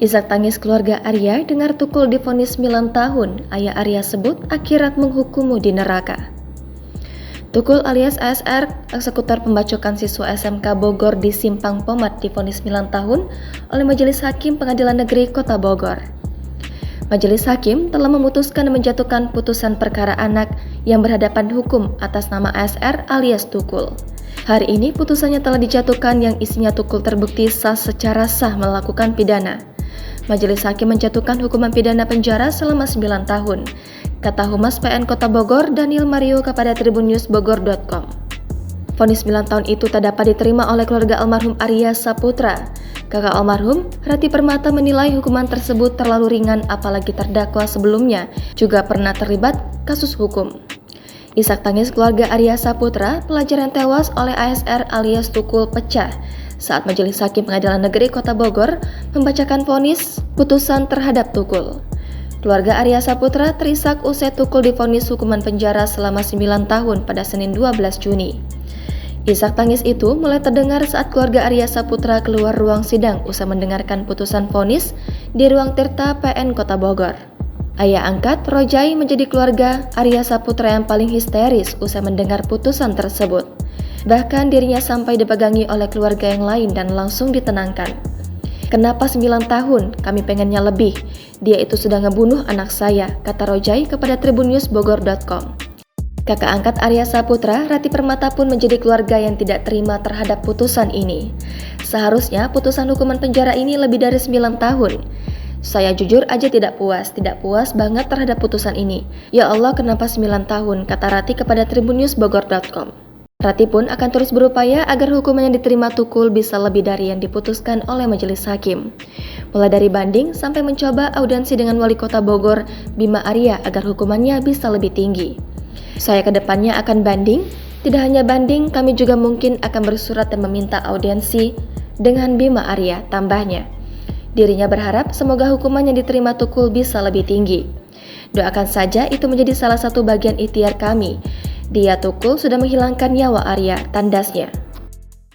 Isak tangis keluarga Arya dengar Tukul divonis 9 tahun, ayah Arya sebut akhirat menghukummu di neraka. Tukul alias ASR, eksekutor pembacokan siswa SMK Bogor di Simpang Pomat divonis 9 tahun oleh Majelis Hakim Pengadilan Negeri Kota Bogor. Majelis Hakim telah memutuskan dan menjatuhkan putusan perkara anak yang berhadapan hukum atas nama ASR alias Tukul. Hari ini putusannya telah dijatuhkan yang isinya Tukul terbukti secara sah melakukan pidana. Majelis Hakim menjatuhkan hukuman pidana penjara selama 9 tahun, kata Humas PN Kota Bogor Daniel Mario kepada tribunnews.bogor.com. Vonis 9 tahun itu tak dapat diterima oleh keluarga almarhum Arya Saputra. Kakak almarhum, Rati Permata, menilai hukuman tersebut terlalu ringan apalagi terdakwa sebelumnya juga pernah terlibat kasus hukum. Isak tangis keluarga Arya Saputra, pelajar yang tewas oleh ASR alias Tukul, pecah saat Majelis Hakim Pengadilan Negeri Kota Bogor membacakan vonis putusan terhadap Tukul. Keluarga Arya Saputra terisak usai Tukul divonis hukuman penjara selama 9 tahun pada Senin 12 Juni. Isak tangis itu mulai terdengar saat keluarga Arya Saputra keluar ruang sidang usai mendengarkan putusan vonis di ruang Tirta PN Kota Bogor. Ayah angkat Rojai menjadi keluarga Arya Saputra yang paling histeris usai mendengar putusan tersebut. Bahkan dirinya sampai dipegangi oleh keluarga yang lain dan langsung ditenangkan. "Kenapa 9 tahun? Kami pengennya lebih. Dia itu sudah ngebunuh anak saya," kata Rojai kepada tribunnews.bogor.com. Kakak angkat Arya Saputra, Rati Permata, pun menjadi keluarga yang tidak terima terhadap putusan ini. "Seharusnya putusan hukuman penjara ini lebih dari 9 tahun. Saya jujur aja tidak puas banget terhadap putusan ini. Ya Allah, kenapa 9 tahun?" kata Rati kepada tribunnews.bogor.com. Rati pun akan terus berupaya agar hukuman yang diterima Tukul bisa lebih dari yang diputuskan oleh Majelis Hakim. Mulai dari banding sampai mencoba audiensi dengan Wali Kota Bogor, Bima Arya, agar hukumannya bisa lebih tinggi. "Saya kedepannya akan banding, tidak hanya banding, kami juga mungkin akan bersurat dan meminta audiensi dengan Bima Arya," tambahnya. Dirinya berharap semoga hukuman yang diterima Tukul bisa lebih tinggi. "Doakan saja itu menjadi salah satu bagian ikhtiar kami. Dia Tukul sudah menghilangkan nyawa Arya," tandasnya.